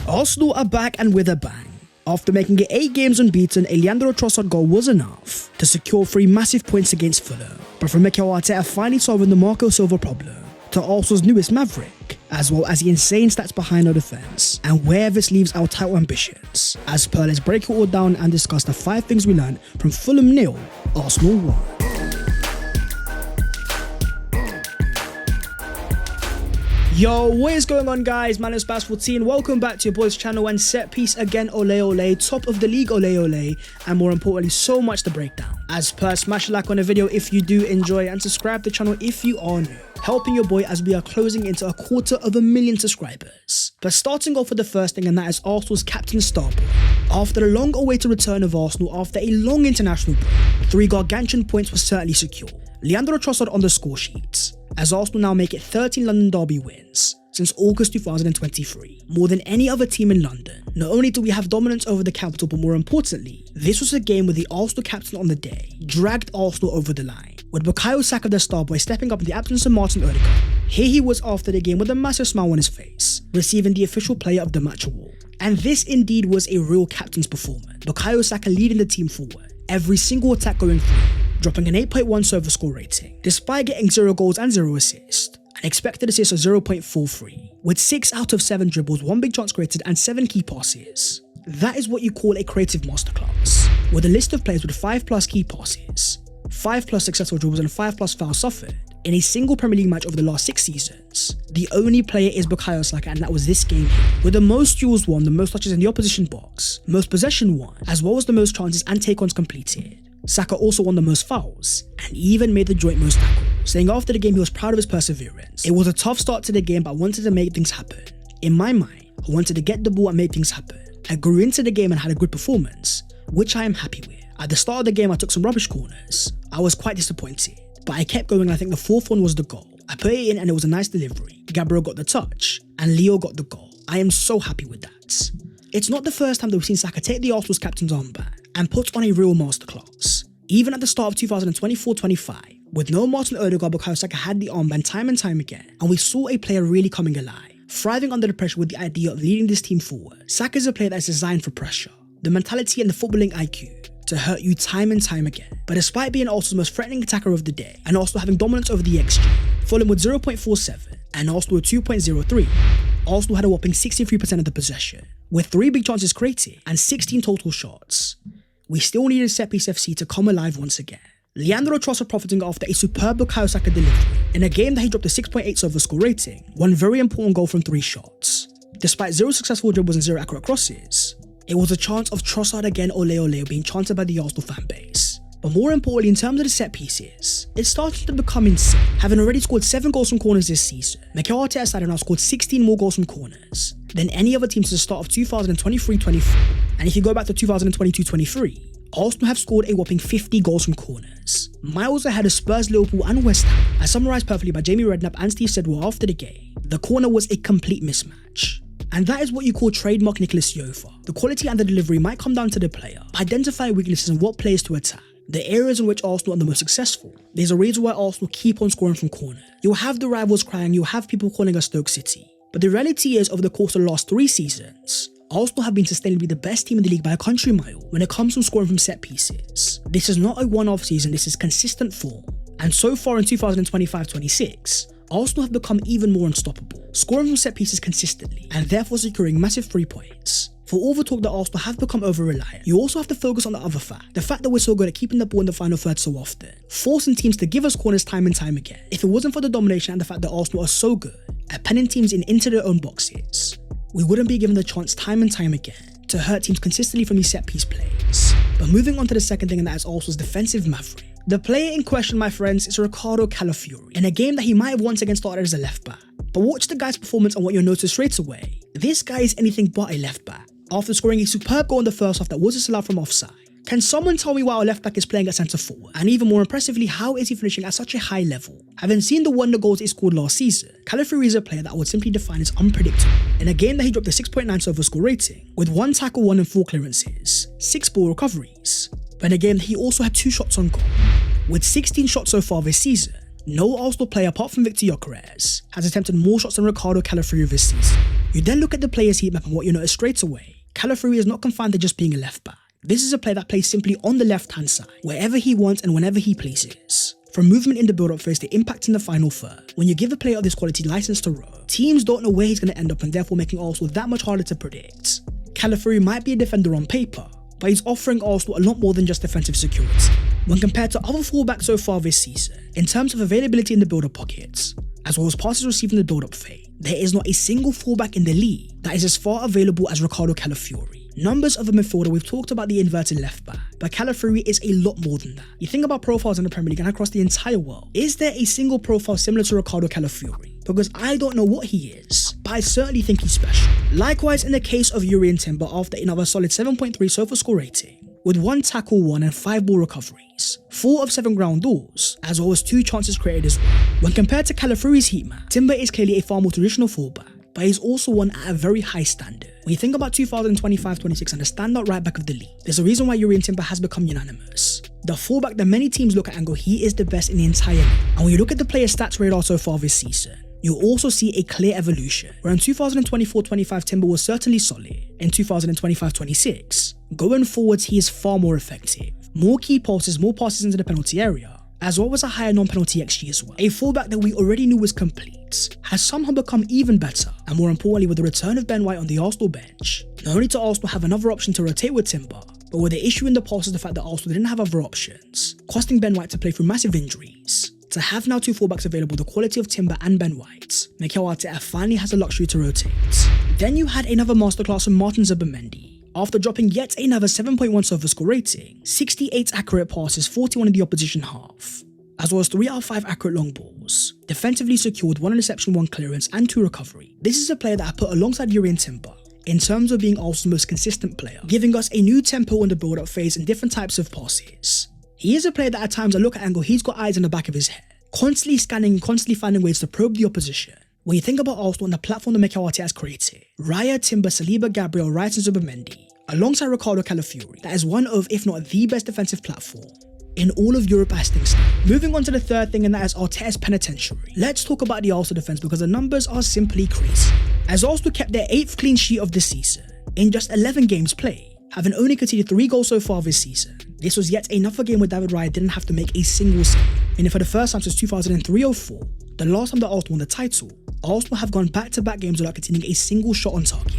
Arsenal are back and with a bang. After making it 8 games unbeaten, a Leandro Trossard goal was enough to secure 3 massive points against Fulham. But from Mikel Arteta finally solving the Marco Silva problem, to Arsenal's newest maverick, as well as the insane stats behind our defence, and where this leaves our title ambitions. As per, let's break it all down and discuss the 5 things we learned from Fulham 0, Arsenal 1. Yo, what is going on, guys? My name is Baz14. Welcome back to your boys channel, and set piece again, ole ole, top of the league, ole ole, and more importantly, so much to break down. As per, smash a like on the video if you do enjoy, and subscribe to the channel if you are new, helping your boy as we are closing into 250,000 subscribers. But starting off with the first thing, and that is Arsenal's captain star boy. After the long awaited return of Arsenal after a long international break, 3 gargantuan points were certainly secure. Leandro Trossard on the score sheets, as Arsenal now make it 13 London derby wins since August 2023, more than any other team in London. Not only do we have dominance over the capital, but more importantly, this was a game where the Arsenal captain on the day dragged Arsenal over the line, with Bukayo Saka, the star boy, stepping up in the absence of Martin Odegaard. Here he was after the game with a massive smile on his face, receiving the official player of the match award. And this indeed was a real captain's performance, Bukayo Saka leading the team forward, every single attack going through, dropping an 8.1 server score rating, despite getting 0 goals and 0 assists, an expected assist of 0.43, with 6 out of 7 dribbles, 1 big chance created and 7 key passes. That is what you call a creative masterclass, with a list of players with 5+ key passes, 5+ successful dribbles and 5+ fouls suffered in a single Premier League match over the last 6 seasons. The only player is Bukayo Saka, and that was this game here, with the most duels won, the most touches in the opposition box, most possession won, as well as the most chances and take-ons completed. Saka also won the most fouls, and even made the joint most tackles, saying after the game he was proud of his perseverance. It was a tough start to the game, but I wanted to make things happen. In my mind, I wanted to get the ball and make things happen. I grew into the game and had a good performance, which I am happy with. At the start of the game I took some rubbish corners. I was quite disappointed, but I kept going, and I think the 4th one was the goal. I put it in and it was a nice delivery. Gabriel got the touch, and Leo got the goal. I am so happy with that. It's not the first time that we've seen Saka take the Arsenal's captain's armband and put on a real masterclass. Even at the start of 2024-25, with no Martin Odegaard, Bukayo Saka had the armband time and time again, and we saw a player really coming alive, thriving under the pressure with the idea of leading this team forward. Saka is a player that is designed for pressure, the mentality and the footballing IQ to hurt you time and time again. But despite being Arsenal's most threatening attacker of the day, and Arsenal having dominance over the XG, Fulham with 0.47 and Arsenal with 2.03, Arsenal had a whopping 63% of the possession, with 3 big chances created and 16 total shots. We still needed set piece FC to come alive once again. Leandro Trossard profiting after a superb Bukayo Saka delivery in a game that he dropped a 6.8 server score rating, one very important goal from 3 shots. Despite 0 successful dribbles and 0 accurate crosses, it was a chance of Trossard again, ole ole, being chanted by the Arsenal fan base. But more importantly, in terms of the set pieces, it started to become insane. Having already scored 7 goals from corners this season, Mikel Arteta's side have now scored 16 more goals from corners than any other team since the start of 2023-24. And if you go back to 2022-23, Arsenal have scored a whopping 50 goals from corners, miles ahead of Spurs, Liverpool and West Ham, as summarised perfectly by Jamie Redknapp and Steve Sedwell after the game. The corner was a complete mismatch. And that is what you call trademark Nicholas Yofa. The quality and the delivery might come down to the player, identifying weaknesses and what players to attack, the areas in which Arsenal are the most successful. There's a reason why Arsenal keep on scoring from corner. You'll have the rivals crying, you'll have people calling us Stoke City. But the reality is, over the course of the last 3 seasons, Arsenal have been sustainably the best team in the league by a country mile when it comes to scoring from set pieces. This is not a one-off season, this is consistent form. And so far in 2025-26, Arsenal have become even more unstoppable, scoring from set pieces consistently, and therefore securing massive 3 points. For all the talk that Arsenal have become over-reliant, you also have to focus on the other fact, the fact that we're so good at keeping the ball in the final third so often, forcing teams to give us corners time and time again. If it wasn't for the domination and the fact that Arsenal are so good at penning teams into their own boxes, we wouldn't be given the chance time and time again to hurt teams consistently from these set piece plays. But moving on to the second thing, and that is Arsenal's defensive maverick. The player in question, my friends, is Ricardo Calafiori, in a game that he might have once again started as a left back. But watch the guy's performance and what you'll notice straight away. This guy is anything but a left back. After scoring a superb goal in the first half that was disallowed from offside, can someone tell me why our left back is playing at centre forward? And even more impressively, how is he finishing at such a high level? Having seen the wonder goals he scored last season, Calafiori is a player that I would simply define as unpredictable. In a game that he dropped a 6.9 server score rating, with 1 tackle, 1 and 4 clearances, 6 ball recoveries. But in a game that he also had 2 shots on goal. With 16 shots so far this season, No Arsenal player apart from Victor Gyökeres has attempted more shots than Ricardo Calafiori this season. You then look at the player's heat map and what you notice straight away. Calafiori is not confined to just being a left back. This is a player that plays simply on the left hand side, wherever he wants and whenever he pleases. From movement in the build-up phase to impact in the final third, when you give a player of this quality license to roam, teams don't know where he's going to end up and therefore making Arsenal that much harder to predict. Calafiori might be a defender on paper, but he's offering Arsenal a lot more than just defensive security. When compared to other fullbacks so far this season, in terms of availability in the build-up pockets, as well as passes received in the build-up phase, there is not a single fullback in the league that is as far available as Ricardo Calafiori. Numbers of a midfielder, we've talked about the inverted left back, but Calafiori is a lot more than that. You think about profiles in the Premier League and across the entire world. Is there a single profile similar to Ricardo Calafiori? Because I don't know what he is, but I certainly think he's special. Likewise in the case of Jurrien Timber, after another solid 7.3 SOFA score rating, with 1 tackle won and 5 ball recoveries, 4 of 7 ground duels, as well as 2 chances created as well. When compared to Calafiori's heat map, Timber is clearly a far more traditional fullback, but he's also one at a very high standard. When you think about 2025-26 and the standout right back of the league, there's a reason why Jurrien Timber has become unanimous. The fullback that many teams look at and go, he is the best in the entire league. And when you look at the player's stats radar so far this season, you'll also see a clear evolution, where in 2024-25 Timber was certainly solid. In 2025-26, going forwards he is far more effective. More key passes, more passes into the penalty area, as well as a higher non-penalty XG as well. A fullback that we already knew was complete has somehow become even better, and more importantly with the return of Ben White on the Arsenal bench, not only to Arsenal have another option to rotate with Timber, but with the issue in the past is the fact that Arsenal didn't have other options, costing Ben White to play through massive injuries. To have now 2 fullbacks available, the quality of Timber and Ben White, Mikel Arteta finally has the luxury to rotate. Then you had another masterclass from Martin Zubimendi. After dropping yet another 7.1 SOFA score rating, 68 accurate passes, 41 in the opposition half, as well as 3 out of 5 accurate long balls, defensively secured 1 interception, 1 clearance and 2 recovery. This is a player that I put alongside Jurrien Timber in terms of being Arsenal's most consistent player, giving us a new tempo in the build-up phase and different types of passes. He is a player that at times I look at and go, he's got eyes in the back of his head, constantly scanning and constantly finding ways to probe the opposition. When you think about Arsenal and the platform that Mikel Arteta has created, Raya, Timber, Saliba, Gabriel, Wright and Zubimendi, alongside Ricardo Calafiori, that is one of, if not the best defensive platform in all of Europe as things stand. Moving on to the third thing, and that is Arteta's penitentiary. Let's talk about the Arsenal defense because the numbers are simply crazy. As Arsenal kept their 8th clean sheet of the season in just 11 games played, having only conceded 3 goals so far this season. This was yet another game where David Raya didn't have to make a single save. Meaning for the first time since 2003-04, the last time that Arsenal won the title, Arsenal have gone back-to-back games without conceding a single shot on target.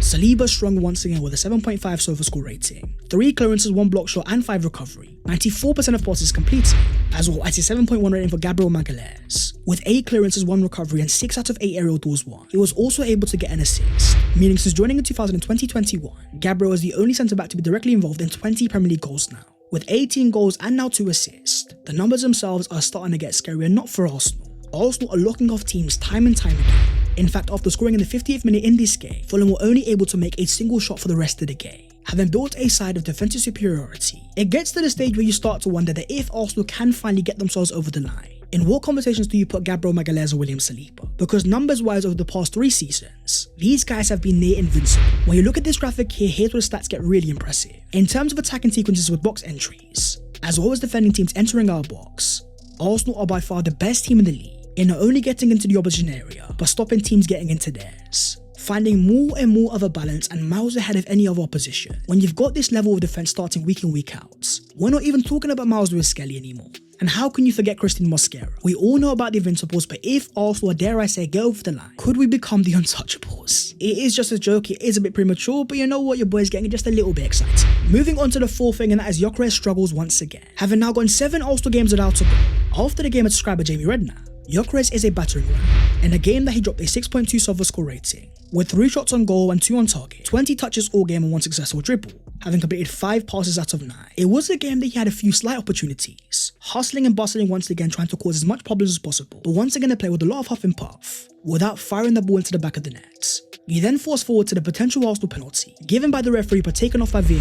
Saliba strung once again with a 7.5 SOFA score rating, 3 clearances, 1 block shot and 5 recovery, 94% of passes completed, as well as a 7.1 rating for Gabriel Magalhaes, with 8 clearances, 1 recovery and 6 out of 8 aerial duels won. He was also able to get an assist, meaning since joining in 2020-21, Gabriel is the only centre-back to be directly involved in 20 Premier League goals now. With 18 goals and now 2 assists, the numbers themselves are starting to get scarier, not for Arsenal. Arsenal are locking off teams time and time again. In fact, after scoring in the 50th minute in this game, Fulham were only able to make a single shot for the rest of the game. Having built a side of defensive superiority, it gets to the stage where you start to wonder that if Arsenal can finally get themselves over the line, in what conversations do you put Gabriel Magalhaes or William Saliba? Because numbers-wise over the past 3 seasons, these guys have been near invincible. When you look at this graphic here, here's where the stats get really impressive. In terms of attacking sequences with box entries, as well as defending teams entering our box, Arsenal are by far the best team in the league in not only getting into the opposition area, but stopping teams getting into theirs, finding more and more of a balance and miles ahead of any other opposition. When you've got this level of defense starting week in, week out, we're not even talking about Miles Lewis-Skelly anymore. And how can you forget Christian Mosquera? We all know about the Invincibles, but if Arsenal, dare I say, get over the line, could we become the Untouchables? It is just a joke, it is a bit premature, but you know what, your boy's getting just a little bit excited. Moving on to the fourth thing, and that is Gyökeres struggles once again. Having now gone 7 Arsenal games without a goal. After the game at subscriber Jamie Redknapp, Gyökeres is a battering ram. In a game that he dropped a 6.2 SOFA score rating, with 3 shots on goal and 2 on target, 20 touches all game and 1 successful dribble, having completed 5 passes out of 9. It was a game that he had a few slight opportunities, hustling and bustling once again, trying to cause as much problems as possible, but once again they play with a lot of huff and puff, without firing the ball into the back of the net. You then force forward to the potential Arsenal penalty, given by the referee but taken off by VAR.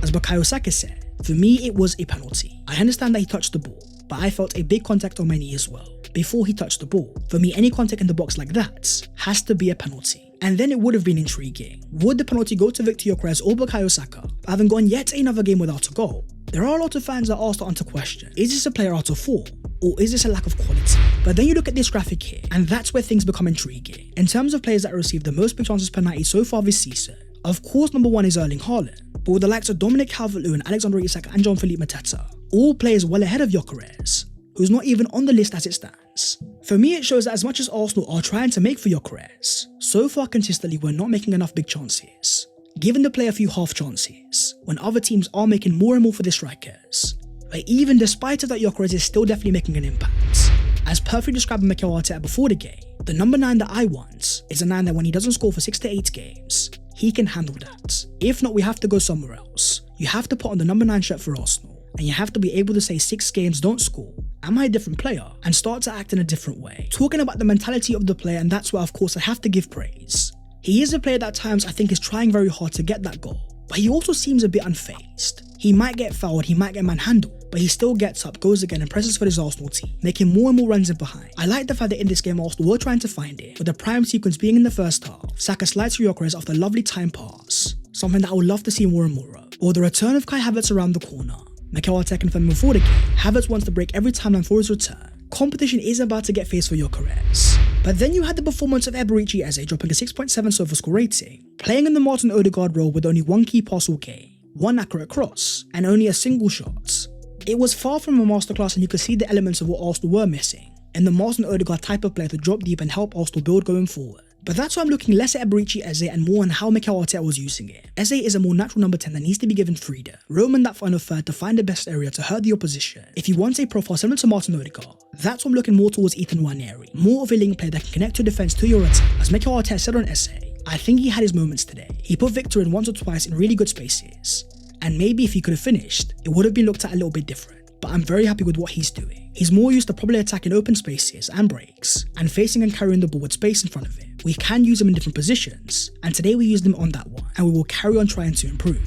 As Bukayo Saka said, for me it was a penalty. I understand that he touched the ball, but I felt a big contact on my knee as well, before he touched the ball. For me, any contact in the box like that has to be a penalty. And then it would have been intriguing. Would the penalty go to Victor Gyökeres or Bukayo Saka? Having gone yet another game without a goal, there are a lot of fans that are starting to question, is this a player out of form? Or is this a lack of quality? But then you look at this graphic here, and that's where things become intriguing. In terms of players that received the most big chances per 90 so far this season, of course number 1 is Erling Haaland, but with the likes of Dominic Calvert-Lewin, Alexander Isak and Jean-Philippe Mateta, all players well ahead of Gyökeres, who's not even on the list as it stands. For me, it shows that as much as Arsenal are trying to make for Gyökeres, so far consistently we're not making enough big chances, giving the player a few half chances, when other teams are making more and more for the strikers. But even despite of that, Gyökeres is still definitely making an impact. As perfectly described by Mikel Arteta before the game, the number 9 that I want is a 9 that when he doesn't score for 6 to 8 games, he can handle that. If not, we have to go somewhere else. You have to put on the number 9 shirt for Arsenal, and you have to be able to say 6 games don't score, am I a different player? And start to act in a different way. Talking about the mentality of the player, and that's where of course I have to give praise. He is a player that at times I think is trying very hard to get that goal, but he also seems a bit unfazed. He might get fouled, he might get manhandled, but he still gets up, goes again and presses for his Arsenal team, making more and more runs in behind. I like the fact that in this game Arsenal were trying to find it, with the prime sequence being in the first half. Saka slides through Gyökeres after a lovely time pass, something that I would love to see more and more of. Or the return of Kai Havertz around the corner. Mikel Arteta confirmed before the game, Havertz wants to break every timeline for his return. Competition is about to get faced for Gyökeres. But then you had the performance of Eberechi Eze dropping a 6.7 SofaScore score rating, playing in the Martin Odegaard role with only 1 key pass all game, 1 accurate cross, and only a single shot. It was far from a masterclass, and you could see the elements of what Arsenal were missing, and the Martin Odegaard type of player to drop deep and help Arsenal build going forward. But that's why I'm looking less at Eberechi Eze and more on how Mikel Arteta was using it. Eze is a more natural number 10 that needs to be given freedom, roaming that final third to find the best area to hurt the opposition. If you want a profile similar to Martin Odegaard, that's what I'm looking more towards Ethan Nwaneri, more of a link player that can connect your defense to your attack. As Mikel Arteta said on Eze, I think he had his moments today. He put Victor in once or twice in really good spaces, and maybe if he could have finished, it would have been looked at a little bit different. But I'm very happy with what he's doing. He's more used to probably attacking open spaces and breaks, and facing and carrying the ball with space in front of him. We can use him in different positions, and today we used him on that one, and we will carry on trying to improve.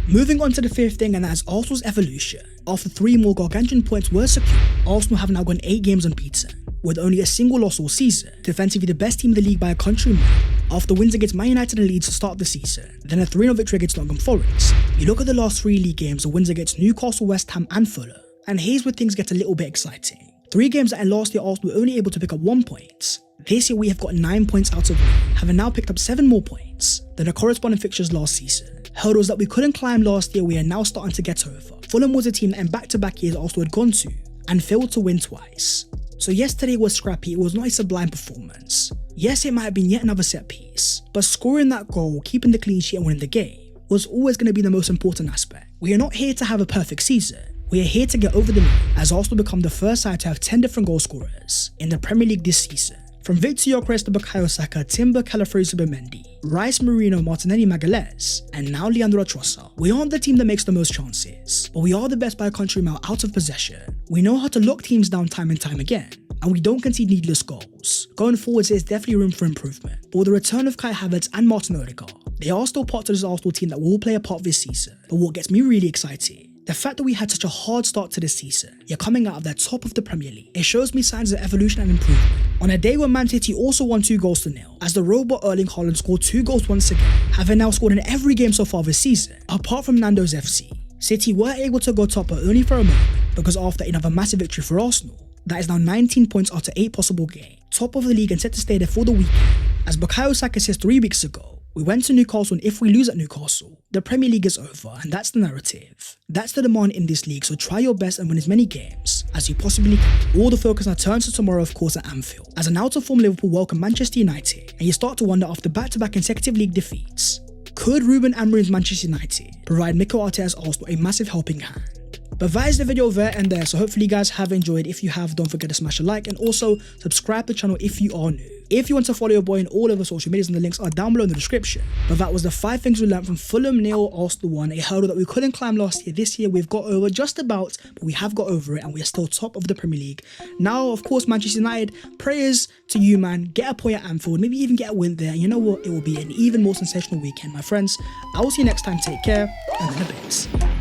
Moving on to the 5th thing, and that is Arsenal's evolution. After 3 more gargantuan points were secured, Arsenal have now gone 8 games unbeaten, with only a single loss all season, defensively the best team in the league by a country mile, after wins against Man United and Leeds to start the season, then a 3-0 victory against Nottingham Forest. You look at the last 3 league games, the wins against Newcastle, West Ham and Fulham, and here's where things get a little bit exciting. 3 games that in last year Arsenal were only able to pick up 1 point. This year we have got 9 points out of 1, having now picked up 7 more points than the corresponding fixtures last season. Hurdles that we couldn't climb last year we are now starting to get over. Fulham was a team that in back-to-back years Arsenal had gone to and failed to win twice. So yesterday was scrappy, it was not a sublime performance. Yes, it might have been yet another set piece, but scoring that goal, keeping the clean sheet and winning the game was always going to be the most important aspect. We are not here to have a perfect season. We are here to get over the line, as Arsenal become the first side to have 10 different goal scorers in the Premier League this season. From Victor Gyökeres to Bukayo Saka, Timber, Calafrio-Zubimendi, Rice, Marino, Martinelli, Magalhaes, and now Leandro Trossard. We aren't the team that makes the most chances, but we are the best by a country mile out of possession. We know how to lock teams down time and time again, and we don't concede needless goals. Going forwards, there's definitely room for improvement. But with the return of Kai Havertz and Martin Odegaard, they are still parts of this Arsenal team that will play a part this season. But what gets me really excited, the fact that we had such a hard start to this season, yet coming out of the top of the Premier League, it shows me signs of evolution and improvement. On a day when Man City also won 2 goals to nil, as the robot Erling Haaland scored 2 goals once again, having now scored in every game so far this season, apart from Nando's FC. City were able to go top but only for a moment, because after another massive victory for Arsenal, that is now 19 points out of 8 possible games, top of the league and set to stay there for the weekend. As Bukayo Saka says 3 weeks ago, we went to Newcastle, and if we lose at Newcastle, the Premier League is over, and that's the narrative. That's the demand in this league, so try your best and win as many games as you possibly can. All the focus now turns to tomorrow, of course, at Anfield, as an out-of-form Liverpool welcome Manchester United, and you start to wonder after back-to-back consecutive league defeats, could Ruben Amorim's Manchester United provide Mikel Arteta's Arsenal a massive helping hand? But that is the video there and there, so hopefully you guys have enjoyed. If you have, don't forget to smash a like and also subscribe to the channel if you are new. If you want to follow your boy on all of the social medias, and the links are down below in the description. But that was the 5 things we learned from Fulham 0, Arsenal 1, a hurdle that we couldn't climb last year. This year we've got over just about, but we have got over it, and we are still top of the Premier League. Now, of course, Manchester United, prayers to you, man. Get a point at Anfield, maybe even get a win there. And you know what? It will be an even more sensational weekend, my friends. I will see you next time. Take care, and in a bit.